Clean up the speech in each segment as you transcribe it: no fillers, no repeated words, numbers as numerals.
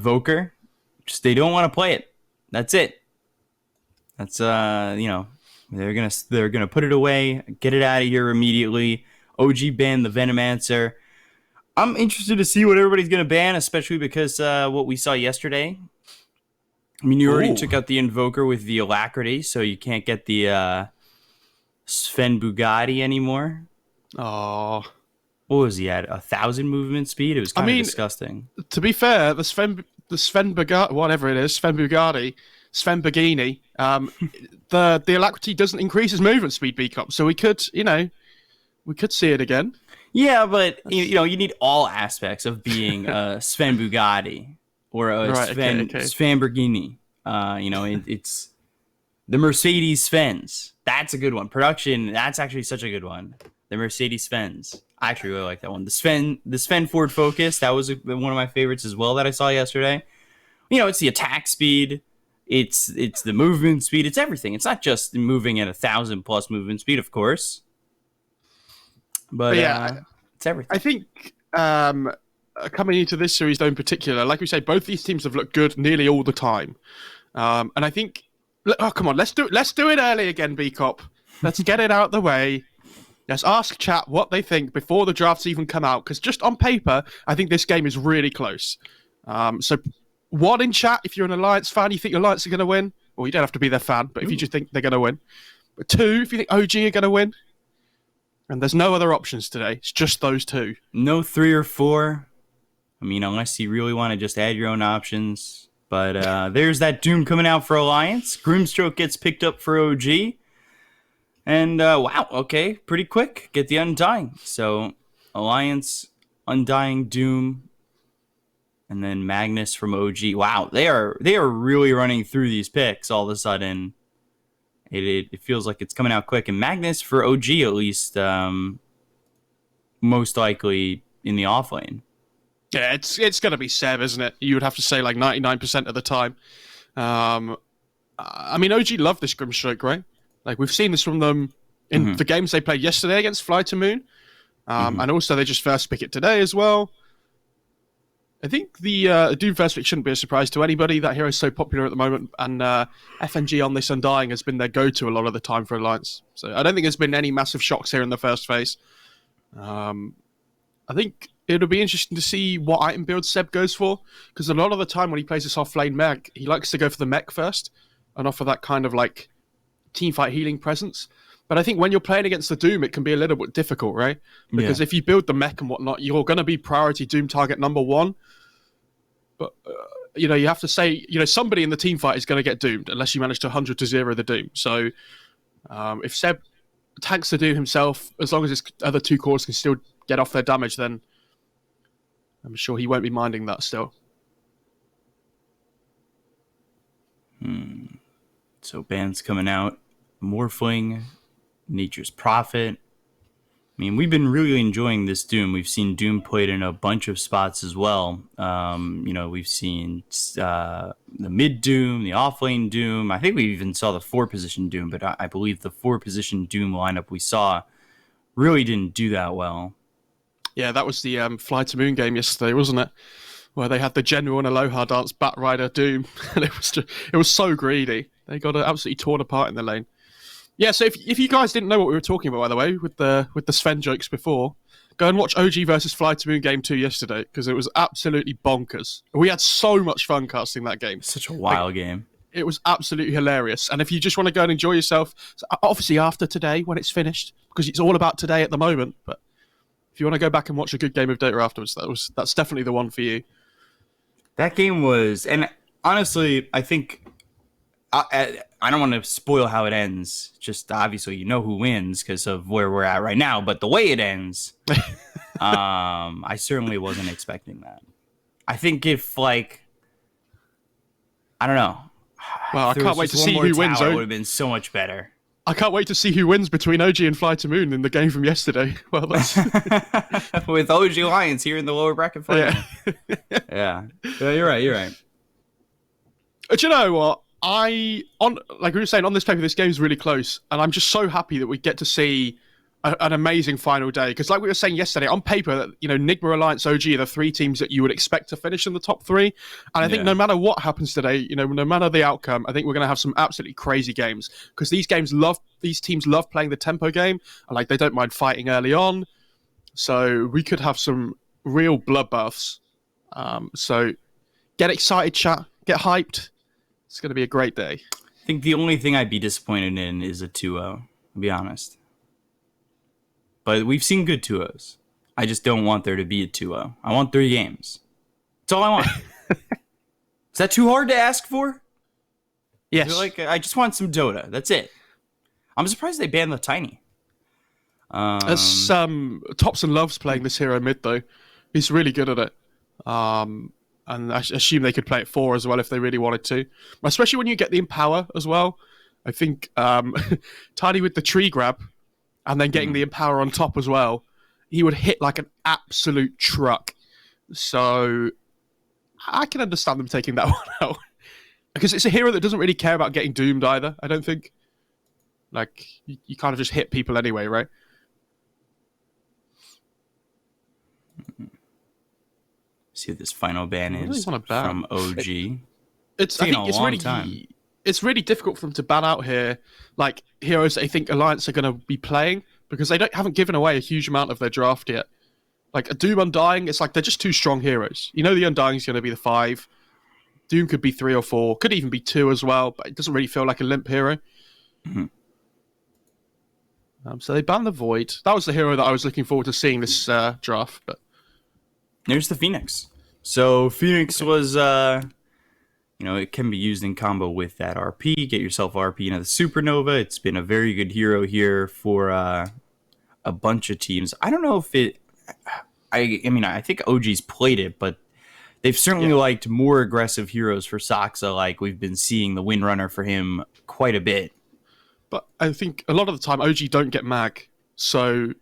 Invoker. Just they don't want to play it. That's it. That's they're gonna put it away, get it out of here immediately. OG banned the Venomancer. I'm interested to see what everybody's gonna ban, especially because what we saw yesterday. I mean, you already took out the Invoker with the Alacrity, so you can't get the Sven Bugatti anymore. Oh. What was he at? 1,000 movement speed? It was kind of disgusting. To be fair, the Sven Bugatti, whatever it is, Sven Bugatti, Sven Bugini, the Alacrity doesn't increase his movement speed, B-Cop, so we could see it again. Yeah, but you need all aspects of being Sven Bugatti or Sven Bergini. It's the Mercedes Svens. That's a good one. Production. That's actually such a good one. The Mercedes Svens. I actually really like that one. The Sven Ford Focus. That was one of my favorites as well that I saw yesterday. It's the attack speed. It's the movement speed. It's everything. It's not just moving at 1,000+ movement speed, of course. But yeah, it's everything. I think coming into this series, though, in particular, like we say, both these teams have looked good nearly all the time. And I think, come on, let's do it early again, B-Cop. Let's get it out of the way. Let's ask chat what they think before the drafts even come out, because just on paper, I think this game is really close. So, one in chat, if you're an Alliance fan, you think your Alliance are going to win. Well, you don't have to be their fan, but if you just think they're going to win. But 2, if you think OG are going to win. And there's no other options today. It's just those 2. No 3 or 4. I mean, unless you really want to just add your own options. But there's that Doom coming out for Alliance. Grimstroke gets picked up for OG. And, wow, okay, pretty quick. Get the Undying. So, Alliance, Undying, Doom, and then Magnus from OG. Wow, they are really running through these picks all of a sudden. It feels like it's coming out quick. And Magnus for OG, at least, most likely in the offlane. Yeah, it's going to be Seb, isn't it? You would have to say like 99% of the time. I mean, OG love this Grimstroke, right? Like, we've seen this from them in the games they played yesterday against Fly to Moon. And also, they just first pick it today as well. I think the Doom first pick shouldn't be a surprise to anybody. That hero is so popular at the moment. And FNG on this Undying has been their go-to a lot of the time for Alliance. So I don't think there's been any massive shocks here in the first phase. I think it'll be interesting to see what item build Seb goes for. Because a lot of the time when he plays this off-lane mech, he likes to go for the mech first and offer that kind of like teamfight healing presence. But I think when you're playing against the Doom, it can be a little bit difficult, right? Because if you build the mech and whatnot, you're going to be priority Doom target number 1. But, you have to say, somebody in the team fight is going to get doomed unless you manage to 100 to 0 the Doom. So if Seb tanks the Doom himself, as long as his other 2 cores can still get off their damage, then I'm sure he won't be minding that still. So bans coming out. Morphling, Nature's Prophet. I mean, we've been really enjoying this Doom. We've seen Doom played in a bunch of spots as well. We've seen the mid Doom, the offlane Doom. I think we even saw the 4-position Doom, but I believe the 4-position Doom lineup we saw really didn't do that well. Yeah, that was the Fly to Moon game yesterday, wasn't it? Where they had the General and Aloha dance Batrider Doom, and it was so greedy. They got absolutely torn apart in the lane. Yeah, so if you guys didn't know what we were talking about, by the way, with the Sven jokes before, go and watch OG versus Fly to Moon game 2 yesterday, because it was absolutely bonkers. We had so much fun casting that game. Such a wild game. It was absolutely hilarious. And if you just want to go and enjoy yourself, obviously after today, when it's finished, because it's all about today at the moment, but if you want to go back and watch a good game of Dota afterwards, that's definitely the one for you. That game was, and honestly, I think I don't want to spoil how it ends. Just obviously, who wins because of where we're at right now. But the way it ends, I certainly wasn't expecting that. I think if I don't know. Well, I can't wait to see who wins. It would have been so much better. I can't wait to see who wins between OG and Fly to Moon in the game from yesterday. Well, that's with OG Lions here in the lower bracket final. Yeah, you're right. But you know what? Like we were saying, on this paper, this game is really close, and I'm just so happy that we get to see an amazing final day. Because like we were saying yesterday, on paper, Nigma, Alliance, OG are the 3 teams that you would expect to finish in the top 3. And I think no matter what happens today, no matter the outcome, I think we're going to have some absolutely crazy games. Because these teams love playing the tempo game. And like they don't mind fighting early on. So we could have some real bloodbaths. So get excited, chat. Get hyped. It's going to be a great day. I think the only thing I'd be disappointed in is a 2-0, to be honest. But we've seen good 2-0s. I just don't want there to be a 2-0. I want 3 games. That's all I want. Is that too hard to ask for? Yes. I just want some Dota. That's it. I'm surprised they banned the Tiny. Topson loves playing this hero mid, though. He's really good at it. And I assume they could play it 4 as well if they really wanted to. Especially when you get the Empower as well. I think Tiny with the tree grab and then getting the Empower on top as well, he would hit like an absolute truck. So I can understand them taking that one out. Because it's a hero that doesn't really care about getting doomed either, I don't think. Like, you kind of just hit people anyway, right? See what this final ban is from OG. It's really difficult for them to ban out here, like heroes that I think Alliance are going to be playing because they haven't given away a huge amount of their draft yet. Like a Doom Undying, it's like they're just 2 strong heroes. The Undying is going to be the 5. Doom could be 3 or 4, could even be 2 as well, but it doesn't really feel like a limp hero. Mm-hmm. So they banned the Void. That was the hero that I was looking forward to seeing this draft, but. There's the Phoenix. So Phoenix was, it can be used in combo with that RP. Get yourself RP into the Supernova. It's been a very good hero here for a bunch of teams. I don't know if it. I think OG's played it, but they've certainly liked more aggressive heroes for Saksa. Like we've been seeing the Windrunner for him quite a bit. But I think a lot of the time OG don't get mag, so.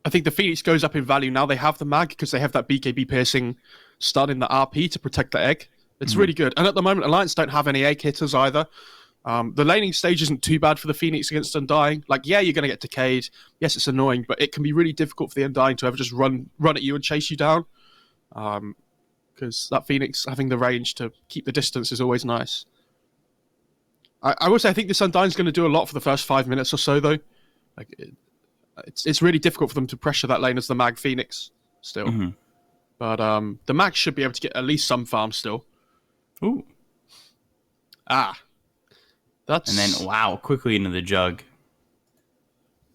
I think the Phoenix goes up in value now. They have the mag because they have that BKB piercing stun in the RP to protect the egg. It's really good. And at the moment, Alliance don't have any egg hitters either. The laning stage isn't too bad for the Phoenix against Undying. Like, yeah, you're going to get decayed. Yes, it's annoying, but it can be really difficult for the Undying to ever just run at you and chase you down. Because that Phoenix having the range to keep the distance is always nice. I will say I think this Undying's going to do a lot for the first 5 minutes or so, though. Like. It's really difficult for them to pressure that lane as the Mag Phoenix still. Mm-hmm. But the Mag should be able to get at least some farm still. Ooh. That's... And then, wow, quickly into the Jug.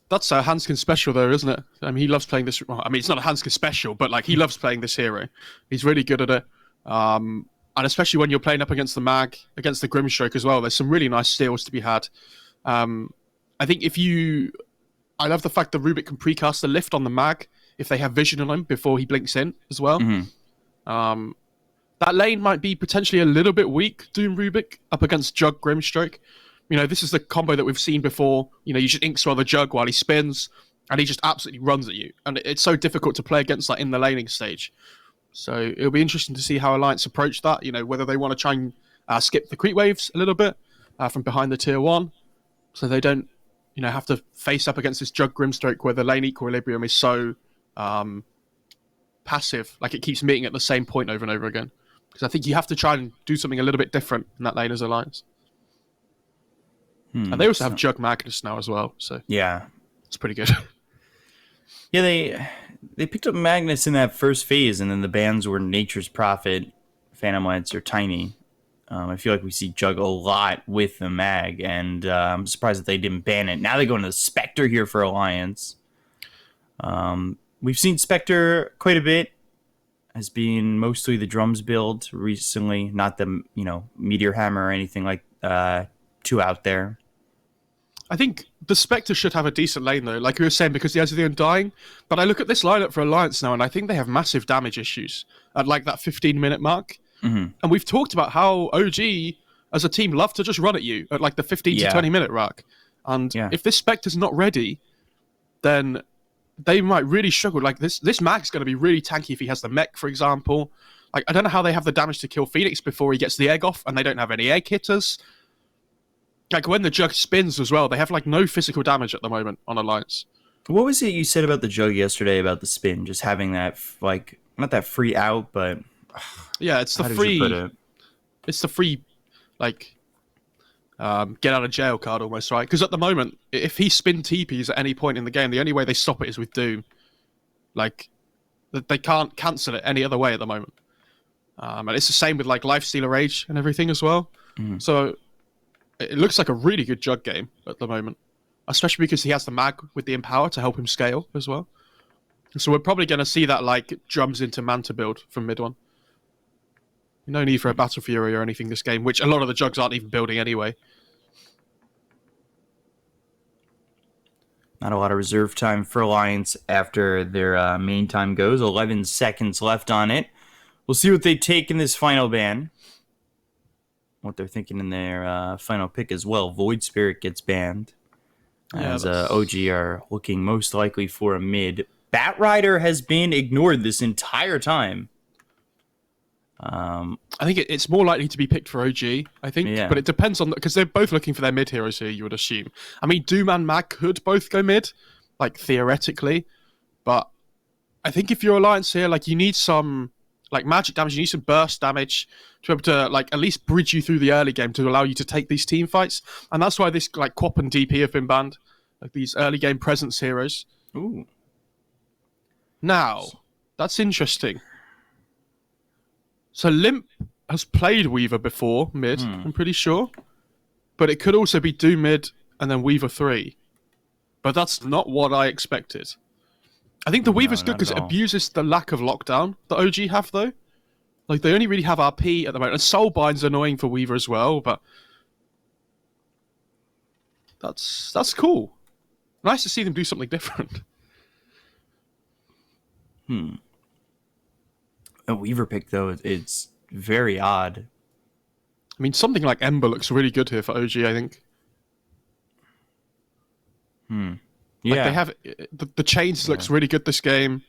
That's a Hanskin special, though, isn't it? I mean, he loves playing this... Well, I mean, it's not a Hanskin special, but like he loves playing this hero. He's really good at it. And especially when you're playing up against the Mag, against the Grimstroke as well, there's some really nice steals to be had. I think if you... I love the fact that Rubik can precast the lift on the Mag if they have vision on him before he blinks in as well. Mm-hmm. That lane might be potentially a little bit weak, Doom Rubik, up against Jug Grimstroke. This is the combo that we've seen before. You just ink swell the Jug while he spins, and he just absolutely runs at you. And it's so difficult to play against that in the laning stage. So it'll be interesting to see how Alliance approach that, whether they want to try and skip the creep waves a little bit from behind the tier 1, so they don't have to face up against this Jug Grimstroke where the lane equilibrium is so passive. Like it keeps meeting at the same point over and over again. Because I think you have to try and do something a little bit different in that lane as Alliance. And they also have Jug Magnus now as well. So yeah, it's pretty good. Yeah, they picked up Magnus in that first phase, and then the bans were Nature's Prophet, Phantom Lance, or Tiny. I feel like we see Jug a lot with the Mag, and I'm surprised that they didn't ban it. Now they go into the Spectre here for Alliance. We've seen Spectre quite a bit as being mostly the drums build recently, not the Meteor Hammer or anything like too out there. I think the Spectre should have a decent lane though, like you were saying, because he has the Undying. But I look at this lineup for Alliance now, and I think they have massive damage issues at like that 15-minute mark. Mm-hmm. And we've talked about how OG as a team love to just run at you at like the 15 to 20-minute mark. And if this Spectre's not ready, then they might really struggle. Like this Mag's going to be really tanky if he has the mech, for example. Like I don't know how they have the damage to kill Phoenix before he gets the egg off, and they don't have any egg hitters. Like when the Jug spins as well, they have like no physical damage at the moment on Alliance. What was it you said about the jug yesterday about the spin? Just having that, like, not that free out, but yeah, it's the free. It's the free, like, get out of jail card almost, right? Because at the moment, if he spin TPs at any point in the game, the only way they stop it is with Doom. Like, they can't cancel it any other way at the moment. And it's the same with like Lifestealer Rage and everything as well. So it looks like a really good jug game at the moment, especially because he has the mag with the Empower to help him scale as well. So we're probably going to see that like drums into Manta build from mid one. No need for a Battle Fury or anything this game, which a lot of the jugs aren't even building anyway. Not a lot of reserve time for Alliance after their main time goes. 11 seconds left on it. We'll see what they take in this final ban. What they're thinking in their final pick as well. Void Spirit gets banned. As OG are looking most likely for a mid. Bat Rider has been ignored this entire time. I think it's more likely to be picked for OG, I think. Yeah. But it depends on... Because they're both looking for their mid heroes here, you would assume. I mean, Doom and Mag could both go mid, like, theoretically. But I think if you're Alliance here, like, you need some... Like, magic damage, you need some burst damage to be able to, like, at least bridge you through the early game to allow you to take these team fights. And that's why this, like, Quap and DP have been banned. Like, these early game presence heroes. Ooh. Now, that's interesting. So Limp has played Weaver before, mid, I'm pretty sure. But it could also be Doom mid and then Weaver 3. But that's not what I expected. I think the Weaver's good because it abuses the lack of lockdown that OG have, though. Like, they only really have RP at the moment. And Soulbind's annoying for Weaver as well, but... That's cool. Nice to see them do something different. A Weaver pick, though, it's very odd. I mean, something like Ember looks really good here for OG, I think. Yeah. Like they have the chains looks really good this game.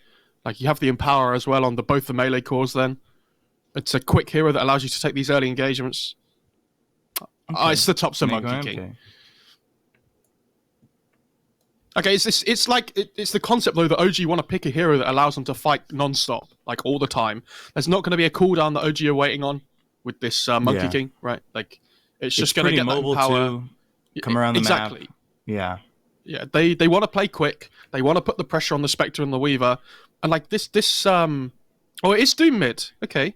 Like you have the Empower as well on both the melee cores then. It's a quick hero that allows you to take these early engagements. Okay. It's the top of Monkey King. Okay, it's like it's the concept though that OG want to pick a hero that allows them to fight non-stop, like all the time. There's not going to be a cooldown that OG are waiting on with this Monkey King, right? Like it's just going to get that power. Come around the map. Exactly. Yeah. Yeah, they want to play quick. They want to put the pressure on the Spectre and the Weaver, and like this oh, it's Doom mid. Okay.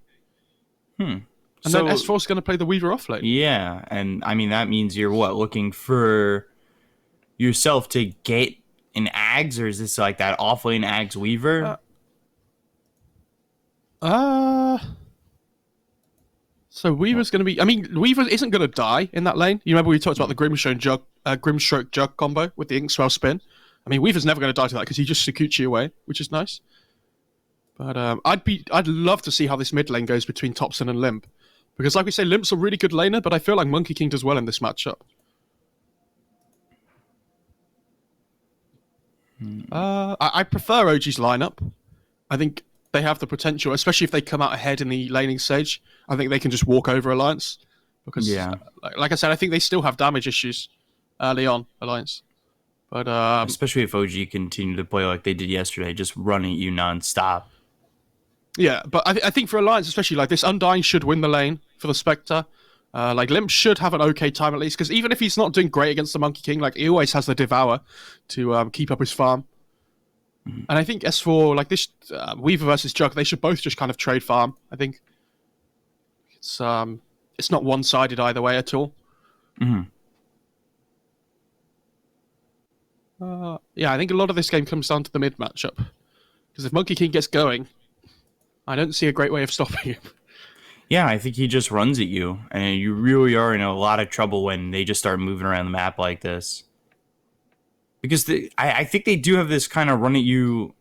And then S4's going to play the Weaver off lane. Yeah, and I mean that means you're looking for yourself to get an Ags, or is this like that off-lane Ags Weaver? So Weaver's going to be... I mean, Weaver isn't going to die in that lane. You remember we talked about the Grimstroke Jug combo with the Inkswell spin? I mean, Weaver's never going to die to that because he just Sakuchi away, which is nice. But I'd love to see how this mid lane goes between Topson and Limp. Because like we say, Limp's a really good laner, but I feel like Monkey King does well in this matchup. I prefer OG's lineup. I think they have the potential, especially if they come out ahead in the laning stage. I think they can just walk over Alliance. Because, like I said, I think they still have damage issues early on, Alliance. But especially if OG continue to play like they did yesterday, just running at you non-stop. Yeah, but I think for Alliance, especially, like this Undying should win the lane for the Spectre. Like Limp should have an okay time at least, because even if he's not doing great against the Monkey King, like he always has the Devour to keep up his farm. And I think S4, like this Weaver versus Jug, they should both just kind of trade farm. I think it's not one-sided either way at all. Yeah, I think a lot of this game comes down to the mid matchup, because if Monkey King gets going, I don't see a great way of stopping him. Yeah, I think he just runs at you, and you really are in a lot of trouble when they just start moving around the map like this. Because I think they do have this kind of run-at-you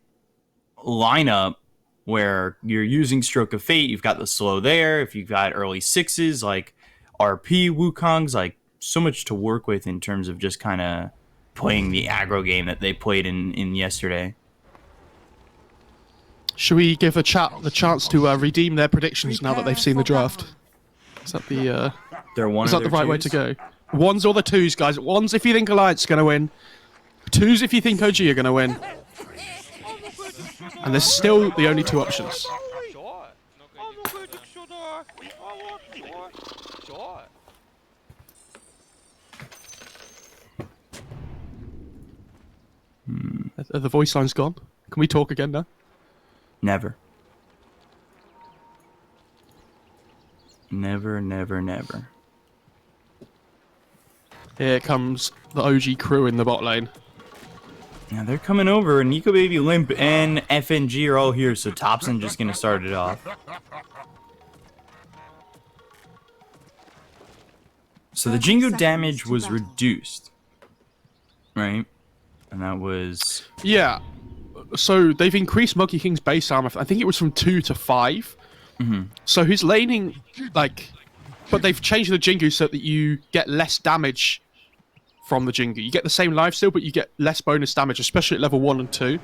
lineup where you're using Stroke of Fate, you've got the slow there, if you've got early sixes, like RP, Wukong's, like so much to work with in terms of just kind of playing the aggro game that they played in yesterday. Should we give the chat the chance to redeem their predictions now that they've seen the draft? Is that the is that the right way to go? Ones or the twos, guys? Ones if you think Alliance is going to win. twos if you think OG are going to win. And there's still the only two options. Are the voice lines gone? Can we talk again now? Never. Never, never, never. Here comes the OG crew in the bot lane. Now they're coming over, and Nico Baby, Limp, and FNG are all here, so Topson just gonna start it off. So the Jingo damage was reduced, right? And that was... Yeah. So they've increased Monkey King's base armor. I think it was from 2 to 5. So his laning, like... But they've changed the Jingu so that you get less damage from the Jingu. You get the same life steal, but you get less bonus damage, especially at level 1 and 2.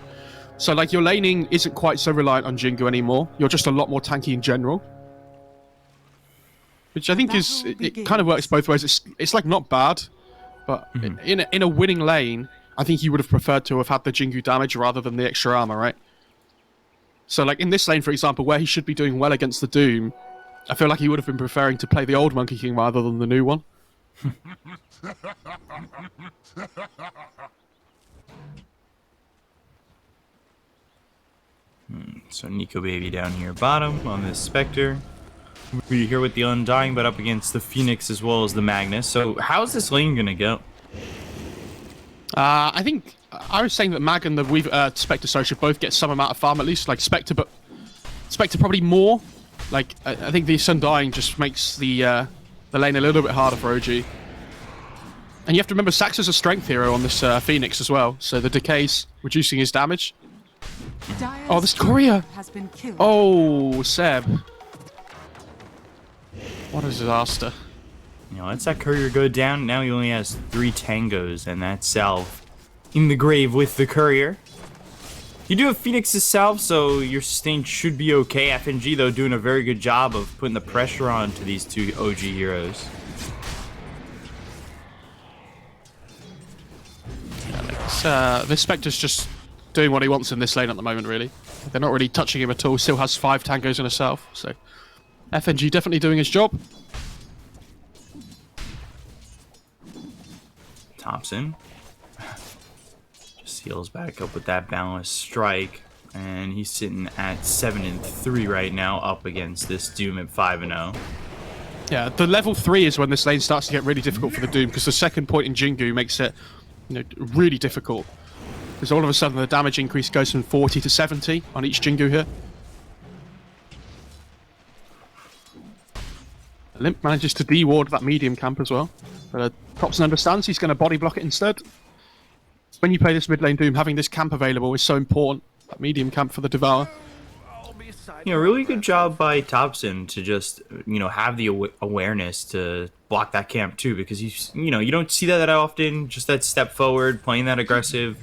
So, like, your laning isn't quite so reliant on Jingu anymore. You're just a lot more tanky in general. Which I think is... It kind of works both ways. It's like, not bad. But in a winning lane, I think you would have preferred to have had the Jingu damage rather than the extra armor, right? So, like, in this lane, for example, where he should be doing well against the Doom, I feel like he would have been preferring to play the old Monkey King rather than the new one. So Nico Baby down here bottom on this Spectre. We're here with the Undying, but up against the Phoenix as well as the Magnus. So how's this lane gonna go? I think I was saying that Mag and the Spectre should both get some amount of farm at least, like Spectre, but Spectre probably more. Like I think the Undying just makes the lane a little bit harder for OG. And you have to remember Sax is a strength hero on this Phoenix as well, so the decay's reducing his damage. Oh, this courier! Oh, Seb. What a disaster. You know, lets that courier go down. Now he only has 3 tangos, and that's Salve in the grave with the courier. You do have Phoenix's Salve, so your sustain should be okay. FNG, though, doing a very good job of putting the pressure on to these 2 OG heroes. Yeah, like this Spectre's just doing what he wants in this lane at the moment, really. They're not really touching him at all. Still has 5 tangos and a Salve, so FNG definitely doing his job. Thompson just heals back up with that balanced strike, and he's sitting at 7-3 right now, up against this Doom at 5-0. Yeah, the level 3 is when this lane starts to get really difficult for the Doom, because the second point in Jingu makes it, you know, really difficult. Because all of a sudden the damage increase goes from 40 to 70 on each Jingu here. Limp manages to de-ward that medium camp as well. But Topson understands he's going to body block it instead. When you play this mid lane Doom, having this camp available is so important. That medium camp for the Devour. You know, really good job by Topson to just, you know, have the awareness to block that camp too, because you know, you don't see that often. Just that step forward, playing that aggressive,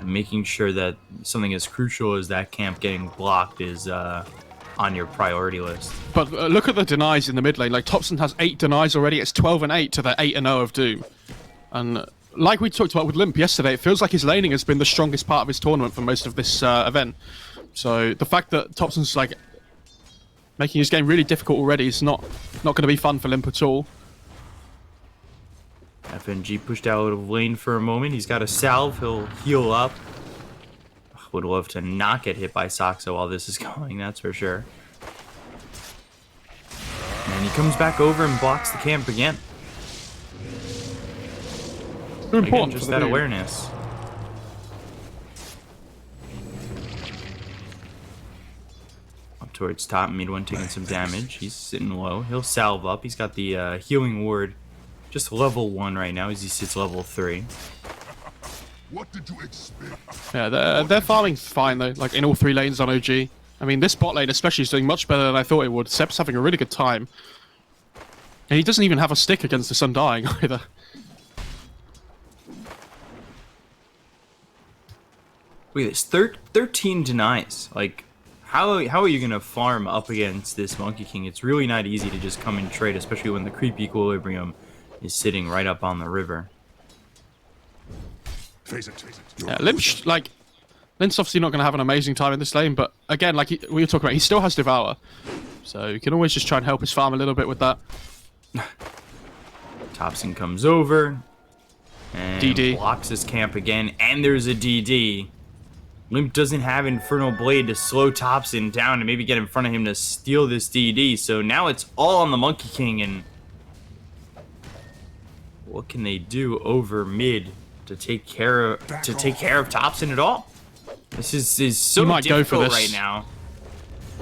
and making sure that something as crucial as that camp getting blocked is on your priority list. But look at the denies in the mid lane. Like, Topson has 8 denies already. It's 12-8 to the 8-0 of Doom. And like we talked about with Limp yesterday, it feels like his laning has been the strongest part of his tournament for most of this event. So the fact that Topson's like making his game really difficult already is not going to be fun for Limp at all. FNG pushed out of lane for a moment. He's got a Salve. He'll heal up. Would love to not get hit by Saxo while this is going, that's for sure. And he comes back over and blocks the camp again. Again, just that awareness. Up towards top, mid one taking some damage. He's sitting low. He'll salve up. He's got the healing ward just level 1 right now as he sits level 3. What did you expect? Yeah, they're farming fine though, like in all 3 lanes on OG. I mean, this bot lane especially is doing much better than I thought it would. Seb's having a really good time. And he doesn't even have a stick against this Undying either. Look at this, 13 denies. Like, how are you going to farm up against this Monkey King? It's really not easy to just come and trade, especially when the creep equilibrium is sitting right up on the river. Face it. Lynch, like, Lynch's obviously not going to have an amazing time in this lane, but again, like we were talking about, he still has Devour. So you can always just try and help his farm a little bit with that. Topson comes over and DD. blocks his camp again, and there's a DD. Limp doesn't have Infernal Blade to slow Topson down and maybe get in front of him to steal this DD, so now it's all on the Monkey King, and what can they do over mid to take care of Topson at all? This is so difficult right now.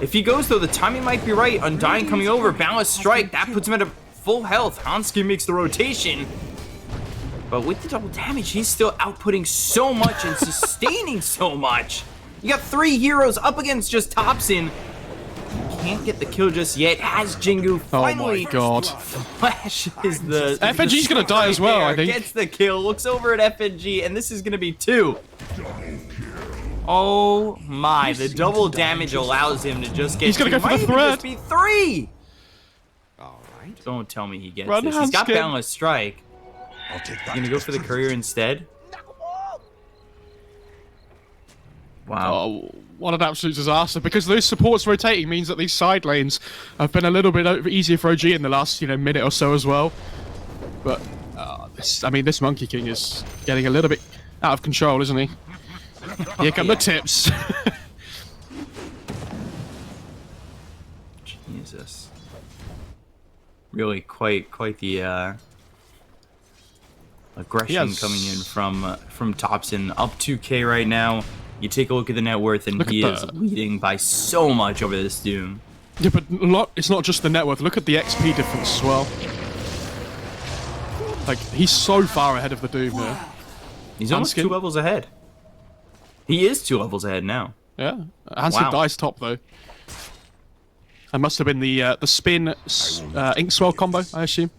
If he goes though, the timing might be right. Undying coming over, Boundless Strike, that puts him at a full health. Hanskin makes the rotation. But with the double damage, he's still outputting so much and sustaining so much. You got 3 heroes up against just Topson. Can't get the kill just yet. Has Jingu finally flashes the... FNG's gonna die as well, I think. Gets the kill, looks over at FNG, and this is gonna be 2. Oh my, the double damage allows him to just get... He's gonna go for the thread. Just be 3! Alright. Don't tell me he gets this. He's got Boundless Strike. I'll take that. He's gonna go for the courier instead? Wow. Oh, what an absolute disaster. Because those supports rotating means that these side lanes have been a little bit easier for OG in the last, minute or so as well. But, this Monkey King is getting a little bit out of control, isn't he? Here come the tips. Jesus. Really quite the aggression coming in from Topson. Up 2K right now. You take a look at the net worth, and he is leading by so much over this Doom. Yeah, but it's not just the net worth. Look at the XP difference as well. Like, he's so far ahead of the Doom here. He's almost 2 levels ahead. He is 2 levels ahead now. Yeah. Hanskin dies top, though. That must have been the spin Inkswell combo, I assume.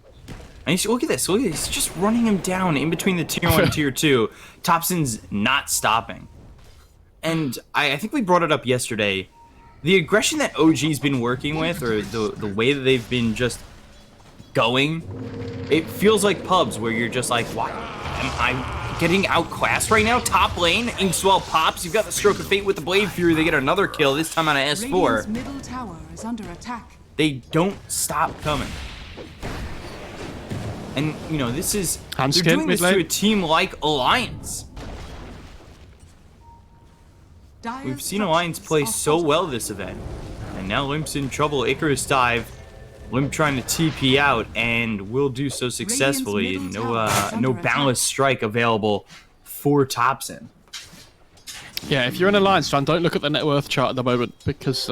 And look at this. Look at this. He's just running him down in between the tier 1 and tier 2. Topson's not stopping. And I think we brought it up yesterday. The aggression that OG's been working with, or the way that they've been just going, it feels like pubs where you're just like, why am I getting outclassed right now? Top lane, Inkswell pops. You've got the Stroke of Fate with the Blade Fury. They get another kill, this time on an S4. Middle tower is under attack. They don't stop coming. And, this is... They're doing this to a team like Alliance. We've seen Alliance play so well this event. And now Limp's in trouble. Icarus dive. Limp trying to TP out, and will do so successfully. No Boundless Strike available for Topson. Yeah, if you're an Alliance fan, don't look at the net worth chart at the moment, because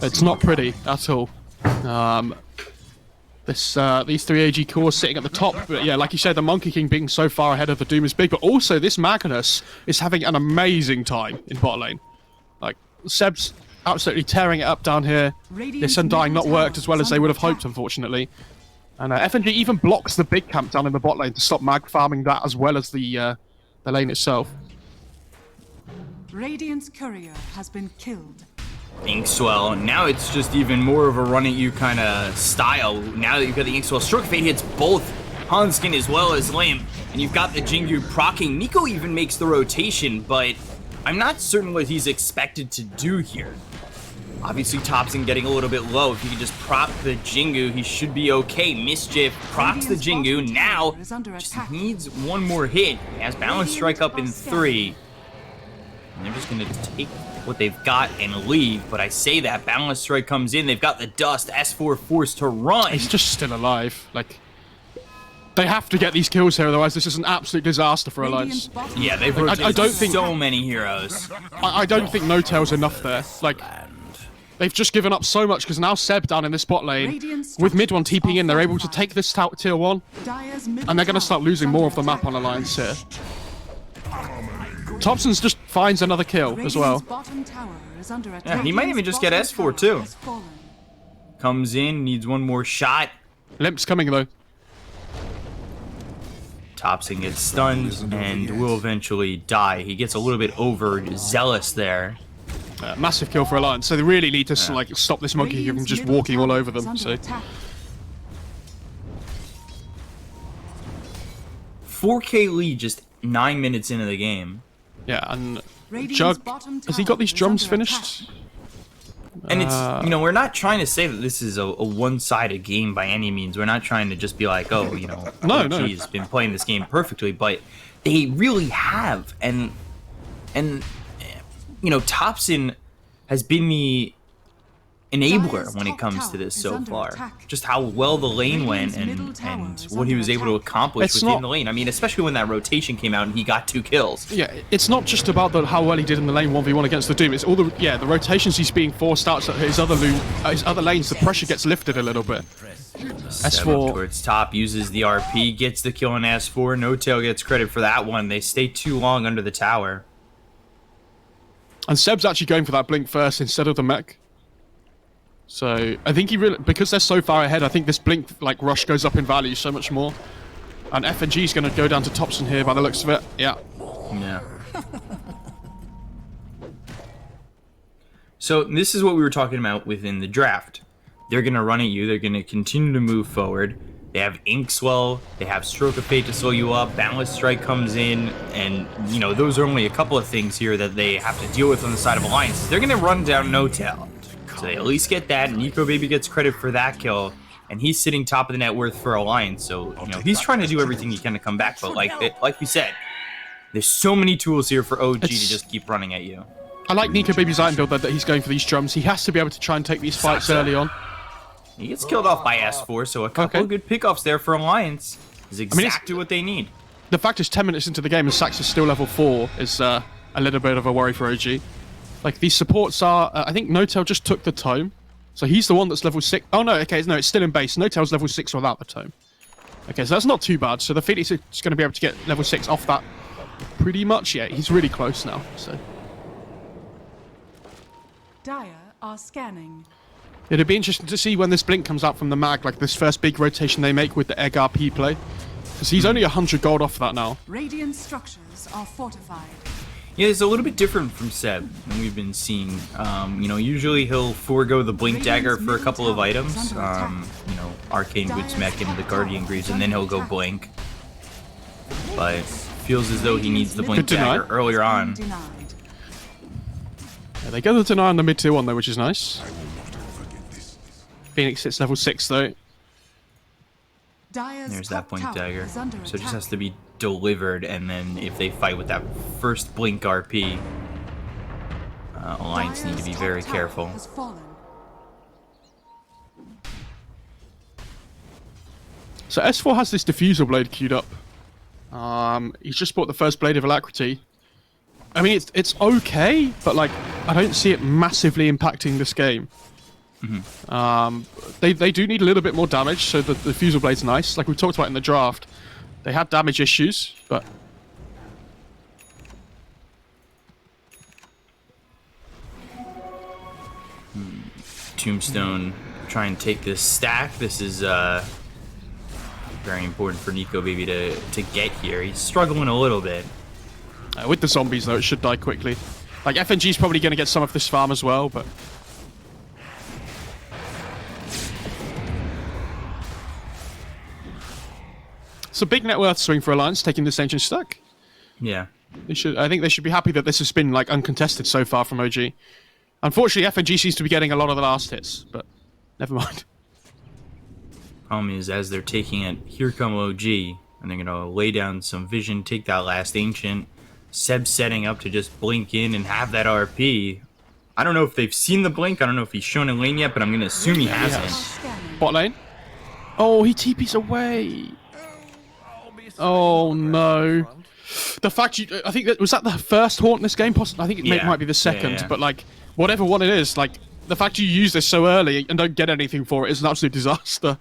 it's not pretty at all. These 3 AG cores sitting at the top, but yeah, like you said, the Monkey King being so far ahead of the Doom is big, but also this Magnus is having an amazing time in bot lane. Like, Seb's absolutely tearing it up down here. This Undying not worked as well as they would have hoped, unfortunately. And FNG even blocks the big camp down in the bot lane to stop mag farming that as well as the lane itself. Radiant's courier has been killed. Inkswell, now it's just even more of a run at you kind of style. Now that you've got the Inkswell, Stroke Fate hits both Hanskin as well as Limp, and you've got the Jingu proccing. Nico even makes the rotation, but I'm not certain what he's expected to do here. Obviously, Topson getting a little bit low. If he can just prop the Jingu, he should be okay. Mischief procs the Jingu. Now, just needs one more hit. He has Balance Strike up in 3. And they're just going to take what they've got and leave. But I say that. Balance Strike comes in. They've got the Dust. S4 forced to run. He's just still alive. Like, they have to get these kills here, otherwise this is an absolute disaster for Alliance. Yeah, they've rotated I don't think so many heroes. I don't think No-Tail's enough there. Like, they've just given up so much, because now Seb down in this bot lane, with mid one TPing in, they're able to take this tier 1, and they're going to start losing more of the map on Alliance here. Topson's just finds another kill as well. Yeah, he might even just get S4 too. Comes in, needs one more shot. Limp's coming though. Topson gets stunned and will eventually die. He gets a little bit overzealous there. Massive kill for Alliance, so they really need to like stop this Monkey King from just walking all over them. So 4K lead just 9 minutes into the game. Yeah, and Radiant's Jug, bottom has he got tower these is drums under finished? attack. And it's, you know, we're not trying to say that this is a one-sided game by any means. We're not trying to just be like, oh, you know, No. OG's been playing this game perfectly, but they really have. And you know, Thompson has been the enabler when it comes to this so far. Just how well the lane went and what he was able to accomplish within the lane. I mean, especially when that rotation came out and he got 2 kills. Yeah, it's not just about how well he did in the lane 1v1 against the Doom. It's all the rotations he's being forced out at his other lanes. The pressure gets lifted a little bit. S4 towards top, uses the RP, gets the kill on S4. No Tail gets credit for that one. They stay too long under the tower. And Seb's actually going for that blink first instead of the mech. So I think he really, because they're so far ahead, I think this blink like rush goes up in value so much more. And FNG is going to go down to Thompson here by the looks of it. Yeah. Yeah. So this is what we were talking about within the draft. They're going to run at you. They're going to continue to move forward. They have Ink Swell. They have Stroke of Fate to slow you up. Boundless Strike comes in. And, you know, those are only a couple of things here that they have to deal with on the side of Alliance. They're going to run down No Tail. So they at least get that. Nico Baby gets credit for that kill. And he's sitting top of the net worth for Alliance. So, you know, he's trying to do everything he can to come back. But like we said, there's so many tools here for OG to just keep running at you. I like Nico Baby's item build that he's going for these drums. He has to be able to try and take these fights early on. He gets killed off by S4, so a couple of good pickoffs there for Alliance is exactly what they need. The fact is 10 minutes into the game and Sax is still level 4 is a little bit of a worry for OG. Like, these supports are... I think No Tail just took the tome. So he's the one that's level 6. Oh, no, okay, no, it's still in base. No Tail's level 6 without the tome. Okay, so that's not too bad. So the Phoenix is going to be able to get level 6 off that pretty much. Yeah, he's really close now, so... Dire are scanning. It'd be interesting to see when this blink comes out from the mag, like this first big rotation they make with the egg RP play. Because he's only 100 gold off that now. Radiant structures are fortified. Yeah, it's a little bit different from Seb than we've been seeing. You know, usually he'll forego the Blink Dagger for a couple of items. You know, Arcane Boots Mech into the Guardian Greaves, and then he'll go Blink. But feels as though he needs the Blink Dagger earlier on. Yeah, they get the deny on the mid-tier one though, which is nice. Phoenix hits level 6 though. There's that Blink Dagger. So it just has to be delivered, and then if they fight with that first Blink RP, Alliance need to be very careful. So S4 has this Diffusal Blade queued up. He's just bought the first Blade of Alacrity. I mean, it's okay, but like, I don't see it massively impacting this game. They do need a little bit more damage, so the Diffusal Blade's nice. Like we talked about in the draft, they had damage issues, but... Tombstone try and take this stack. This is very important for Nico Baby to get here. He's struggling a little bit. With the zombies though, it should die quickly. Like FNG's probably going to get some of this farm as well, but... It's a big net worth swing for Alliance, taking this ancient stack. Yeah. I think they should be happy that this has been like uncontested so far from OG. Unfortunately, FNG seems to be getting a lot of the last hits, but never mind. Problem is, as they're taking it, here come OG, and they're going to lay down some vision, take that last ancient. Seb setting up to just blink in and have that RP. I don't know if they've seen the blink. I don't know if he's shown in lane yet, but I'm going to assume he hasn't. Bot lane? Oh, he TP's away. Oh no. The fact I think was that the first haunt in this game? Possibly, I think it might be the second, but like, whatever one it is, like, the fact you use this so early and don't get anything for it is an absolute disaster.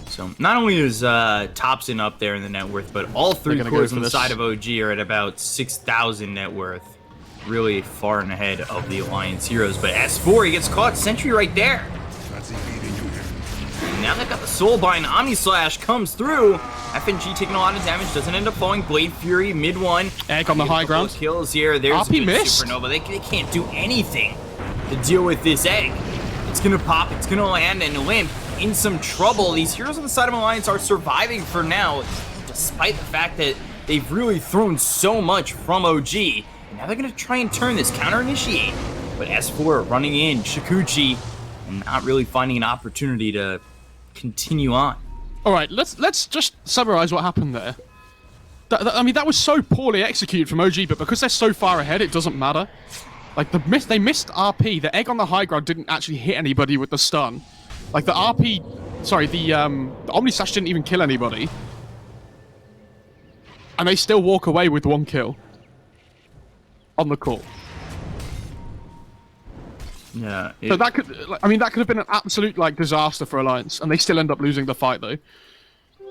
So, not only is Thompson up there in the net worth, but all three cores on the side of OG are at about 6,000 net worth. Really far and ahead of the Alliance heroes. But S4, he gets caught. Sentry right there. And now they've got the Soulbind. Omni Slash comes through. FNG taking a lot of damage. Doesn't end up falling. Blade Fury, mid one. Egg on the high ground. Kills here. There's RP missed. Supernova. They can't do anything to deal with this egg. It's going to pop. It's going to land and limp in some trouble. These heroes on the side of Alliance are surviving for now, despite the fact that they've really thrown so much from OG. And now they're going to try and turn this, counter-initiate. But S4 running in, Shikuchi, and not really finding an opportunity to continue on. All right, let's just summarize what happened there. I mean, that was so poorly executed from OG, but because they're so far ahead, it doesn't matter. Like, they missed RP. The egg on the high ground didn't actually hit anybody with the stun. Like, the RP... Sorry, the Omnislash didn't even kill anybody. And they still walk away with 1 kill. On the call. Yeah. So that could... I mean, that could have been an absolute, like, disaster for Alliance. And they still end up losing the fight, though.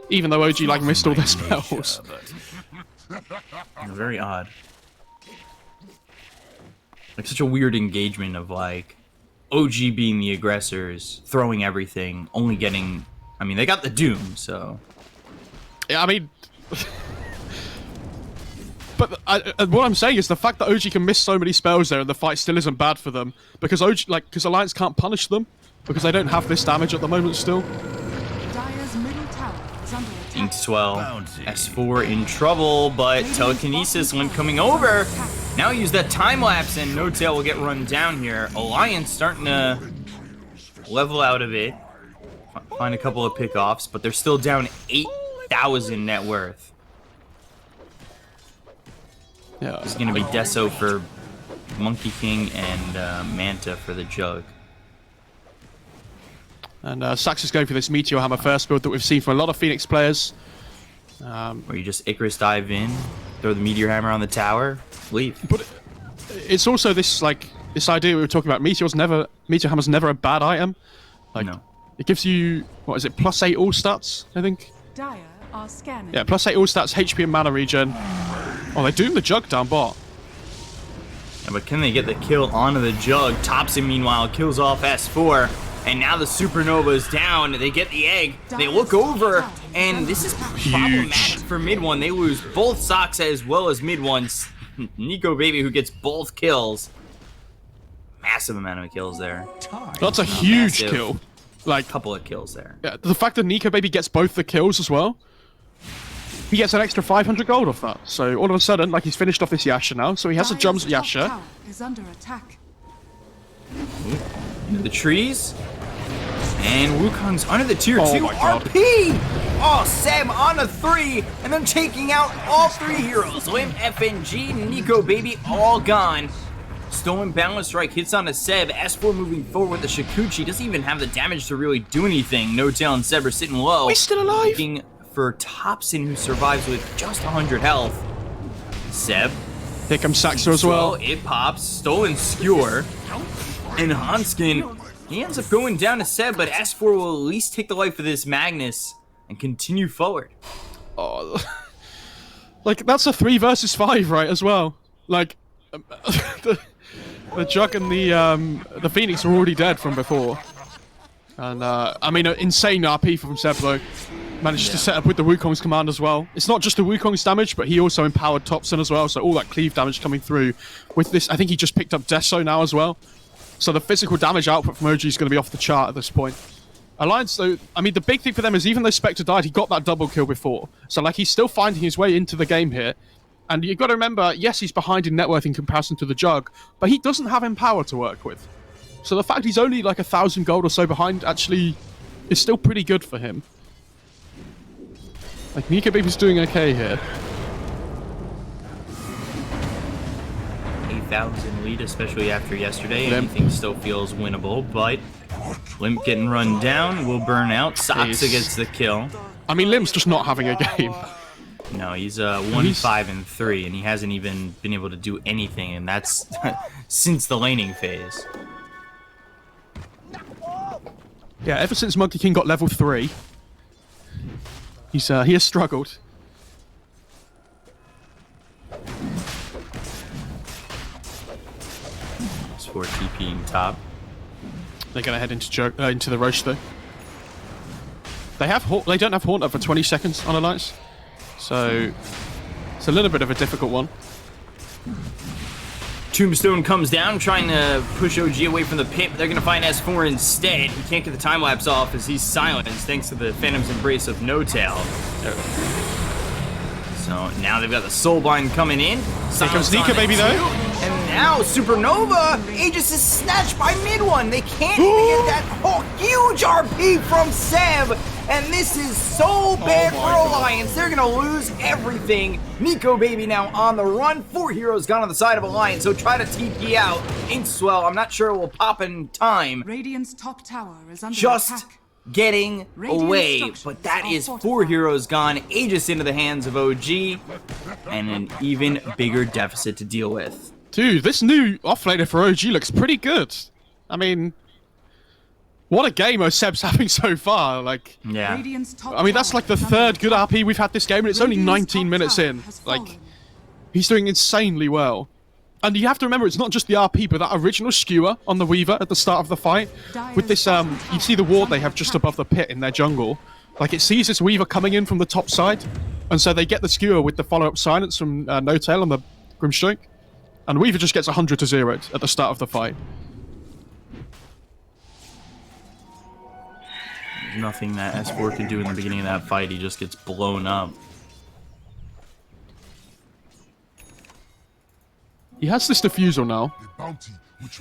Even though OG, like, missed all their spells. Very odd. Like, such a weird engagement of, like, OG being the aggressors, throwing everything, only getting... I mean, they got the Doom, so... Yeah, I mean... But what I'm saying is the fact that OG can miss so many spells there and the fight still isn't bad for them. Because because Alliance can't punish them. Because they don't have this damage at the moment still. Dire's middle tower is under attack. Inkswell, S4 in trouble, but telekinesis when coming over. Now use that time lapse and No Tail will get run down here. Alliance starting to level out a bit. Find a couple of pickoffs, but they're still down 8,000 net worth. Yeah. It's going to be Deso for Monkey King and Manta for the Jug. And Sax is going for this Meteor Hammer first build that we've seen from a lot of Phoenix players. Where you just Icarus dive in, throw the Meteor Hammer on the tower, leave. But it's also this idea we were talking about. Meteor Hammer's never a bad item. Like, no. It gives you, what is it, +8 all stats, I think? Dire are scanning. Yeah, +8 all stats, HP and mana regen. Oh, they doomed the Jug down bot. Yeah, but can they get the kill onto the Jug? Thompson, meanwhile, kills off S4. And now the Supernova is down. They get the egg. They look over. And this is problematic for mid one. They lose both Sox as well as mid ones. Nico Baby, who gets both kills. Massive amount of kills there. That's a huge kill. Like, couple of kills there. Yeah, the fact that Nico Baby gets both the kills as well. He gets an extra 500 gold off that. So all of a sudden, like, he's finished off this Yasha now. So he has to jump Yasha. Tower is under attack. Into the trees. And Wukong's under the tier 2 RP! Oh, Sam on a 3, and then taking out all 3 heroes. Lim, FNG, Nico Baby, all gone. Stolen Balance Strike hits on a Seb. S4 moving forward with the Shikuchi. Doesn't even have the damage to really do anything. No Tail and Seb are sitting low. We're still alive! Looking for Thompson, who survives with just 100 health. Seb. Here comes Saxer as well. It pops. Stolen Skewer. And Hanskin, he ends up going down to Seb, but S4 will at least take the life of this Magnus and continue forward. Oh, like, that's a 3 versus 5, right, as well. Like, the Jug and the Phoenix are already dead from before. And, I mean, insane RP from Seb, though. Managed to set up with the Wukong's command as well. It's not just the Wukong's damage, but he also empowered Thompson as well, so all that cleave damage coming through. With this, I think he just picked up Deso now as well. So the physical damage output from OG is going to be off the chart at this point. Alliance, though, I mean, the big thing for them is even though Spectre died, he got that double kill before. So, like, he's still finding his way into the game here. And you've got to remember, yes, he's behind in net worth in comparison to the Jug, but he doesn't have Empower to work with. So the fact he's only, like, 1,000 gold or so behind actually is still pretty good for him. Like, Nico Baby's doing okay here. 8,000 lead, especially after yesterday. Anything still feels winnable, but Limp getting run down will burn out. Soxa gets the kill. I mean, Limp's just not having a game. No, he's 1-5-3, and he hasn't even been able to do anything, and that's since the laning phase. Yeah, ever since Monkey King got level 3, he has struggled. For TPing top. They're gonna head into the Roche though. They don't have Haunt up for 20 seconds on Alliance, so it's a little bit of a difficult one. Tombstone comes down, trying to push OG away from the pit, but they're going to find S4 instead. He can't get the time-lapse off as he's silenced thanks to the Phantom's Embrace of No Tail. So now they've got the Soulbind coming in. Here comes Nika, baby, though. And now Supernova, Aegis is snatched by mid one. They can't even get that huge RP from Seb. And this is so bad for Alliance. They're gonna lose everything. Nico baby now on the run. 4 heroes gone on the side of Alliance, so try to TP out. Inkswell, I'm not sure it will pop in time. Radiant's top tower is under Just attack. getting away, but that is 4 heroes gone. Aegis into the hands of OG, and an even bigger deficit to deal with. Dude, this new offlaner for OG looks pretty good. I mean, what a game Seb's having so far. Like, yeah. I mean, that's like the 3rd good RP we've had this game, and it's only 19 minutes in. Like, he's doing insanely well. And you have to remember, it's not just the RP, but that original skewer on the Weaver at the start of the fight. With this, you see the ward they have just above the pit in their jungle. Like, it sees this Weaver coming in from the top side, and so they get the skewer with the follow-up silence from No Tail on the Grimstrike. And Weaver just gets 100 to 0 at the start of the fight. Nothing that S4 can do in the beginning of that fight. He just gets blown up. He has this diffusal now,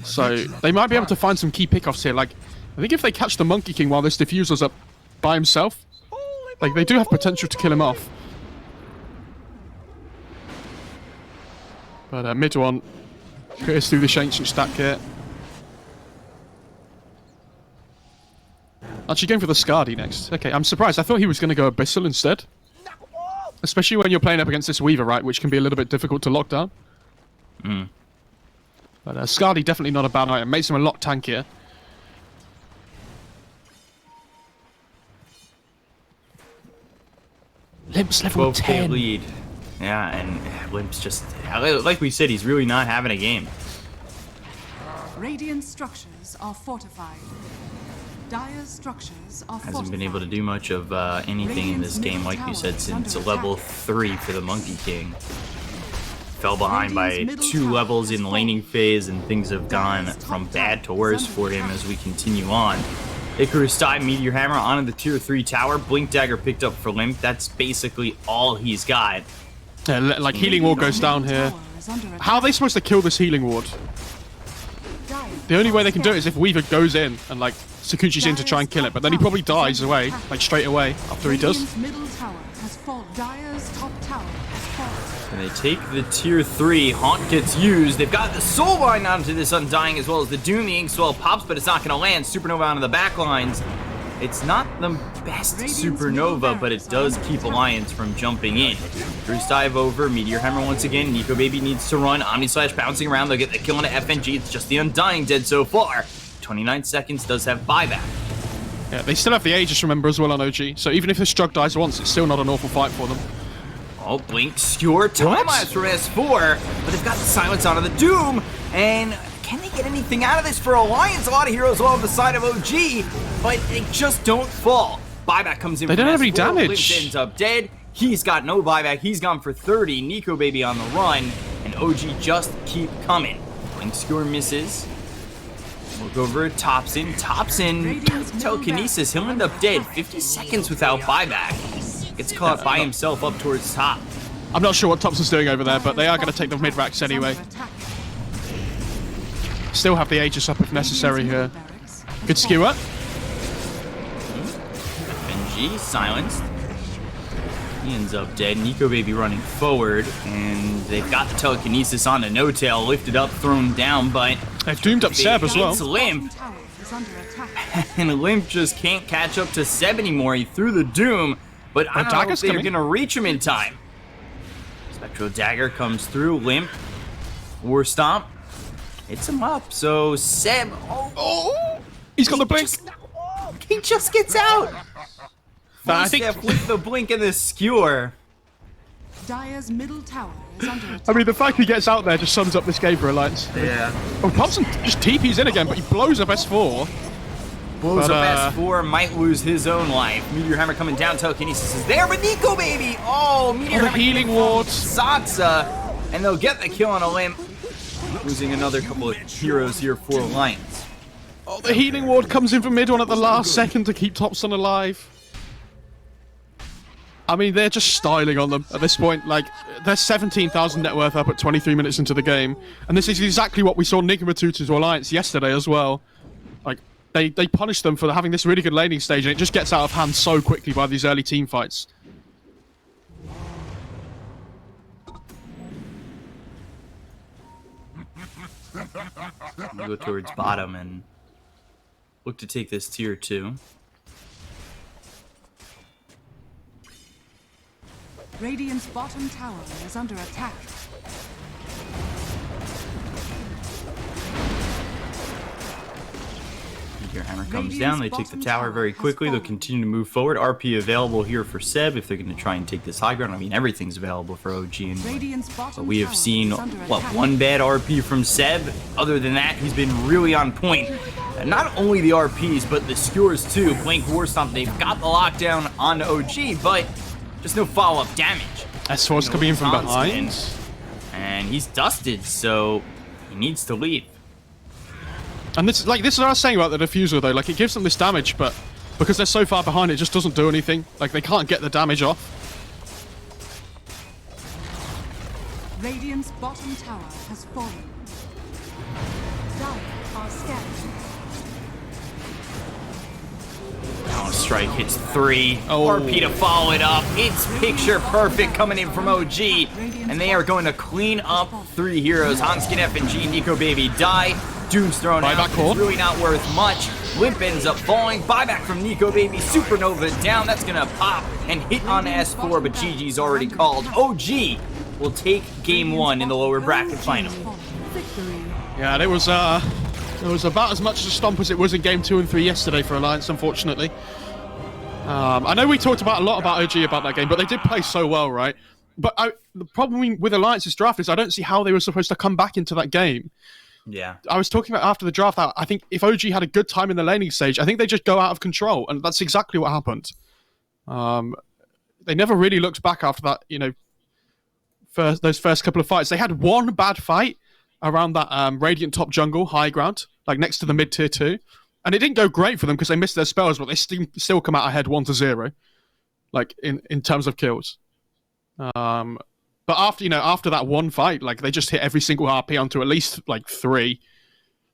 so they might be able to find some key pickoffs here. Like, I think if they catch the Monkey King while this diffuser's up by himself, like, they do have potential to kill him off. But mid one goes through this ancient stack here. Actually going for the Skadi next. Okay, I'm surprised. I thought he was going to go Abyssal instead. Especially when you're playing up against this Weaver, right, which can be a little bit difficult to lock down. But Skadi definitely not a bad item. Makes him a lot tankier. Limp's level 10. Lead. Yeah, and Limp's just, like we said, he's really not having a game. Radiant structures are fortified. Dire's structures are fortified. Hasn't been able to do much of anything in this game, like you said, since level 3 for the Monkey King. Fell behind by 2 levels in the laning phase, and things have gone from bad to worse for him as we continue on. Icarus dive, Meteor Hammer onto the tier 3 tower. Blink Dagger picked up for Limp. That's basically all he's got. Yeah, like, Healing Ward goes down here. How are they supposed to kill this Healing Ward? The only way they can do it is if Weaver goes in and, like, Sakuchi's in to try and kill it, but then he probably dies away, like, straight away after he does. And they take the tier 3. Haunt gets used. They've got the Soulbind onto this Undying as well as the Doom. The Inkswell pops, but it's not going to land. Supernova onto the back lines. It's not the best Supernova, but it does keep Alliance from jumping in. Bruce dive over, Meteor Hammer once again. Nico Baby needs to run. Omni Slash bouncing around. They'll get the kill on FNG. It's just the Undying dead so far. 29 seconds does have buyback. Yeah, they still have the Aegis, remember, as well on OG. So even if this Strug dies once, it's still not an awful fight for them. Oh, Blink, Skewer, time lapse from S4, but they've got the silence onto the Doom, and can they get anything out of this for Alliance? A lot of heroes on the side of OG, but they just don't fall. Buyback comes in. They don't have any damage. Blink ends up dead. He's got no buyback. He's gone for 30. Nico Baby on the run, and OG just keep coming. Blink, Skewer misses. Look over at Topson. Topson, telekinesis. He'll end up dead. 50 seconds without buyback. Gets caught by himself up towards top. I'm not sure what Topson's doing over there, but they are going to take the mid-racks anyway. Still have the Aegis up if necessary here. Good skewer. FNG silenced. He ends up dead. Nico Baby running forward, and they've got the telekinesis on the No Tail, lifted up, thrown down, but they've doomed up Seb as well. Limp. And Limp just can't catch up to Seb anymore. He threw the Doom, but I don't know if they're going to reach him in time. Spectral Dagger comes through. Limp. War Stomp. Hits him up. So Seb. Oh, he's got the blink. He just gets out. I think with the blink and the skewer. Dire's middle tower is under attack. I mean, the fact he gets out there just sums up this game for Alliance. Yeah. Oh, Thompson just TP's in again, but he blows up S4. Blows up S4, might lose his own life. Meteor Hammer coming down, telekinesis is there, but Nico Baby! Oh, Meteor Hammer healing ward. Satsa, and they'll get the kill on a Limp. losing another couple of heroes here for Alliance. Oh, the healing ward comes in from mid one at the last second to keep Thompson alive. I mean, they're just styling on them at this point. Like, they're 17,000 net worth up at 23 minutes into the game. And this is exactly what we saw Nigma do to Alliance yesterday as well. Like, they punish them for having this really good laning stage, and it just gets out of hand so quickly by these early team fights. Go towards bottom and look to take this tier 2. Radiant's bottom tower is under attack. Your hammer comes down, they take the tower very quickly, they'll continue to move forward. RP available here for Seb if they're going to try and take this high ground. I mean, everything's available for OG anyway. But we have seen, what, one bad RP from Seb? Other than that, he's been really on point. And not only the RPs, but the skewers too. Blank War Stomp, they've got the lockdown on OG, but just no follow-up damage. S4's coming in from behind. And he's dusted, so he needs to leave. And this is what I was saying about the diffuser though. Like, it gives them this damage, but because they're so far behind, it just doesn't do anything. Like, they can't get the damage off. Radiant's bottom tower has fallen. Dire are scared. Strike hits 3. RP to follow it up. It's picture perfect coming in from OG. And they are going to clean up 3 heroes. Hanskin FNG, Nico Baby die. Doom's thrown out. It's really not worth much. Limp ends up falling. Buyback from Nico Baby. Supernova down. That's going to pop and hit on S4, but GG's already called. OG will take game 1 in the lower bracket final. Yeah, it was about as much a stomp as it was in game 2 and 3 yesterday for Alliance, unfortunately. I know we talked a lot about OG about that game, but they did play so well, right? But the problem with Alliance's draft is I don't see how they were supposed to come back into that game. Yeah. I was talking about after the draft that I think if OG had a good time in the laning stage, I think they just go out of control, and that's exactly what happened. They never really looked back after that, you know, those first couple of fights. They had one bad fight around that Radiant top jungle high ground, like next to the mid tier 2. And it didn't go great for them because they missed their spells, but they still come out ahead 1-0, like in terms of kills. But after that one fight, like they just hit every single RP onto at least like 3.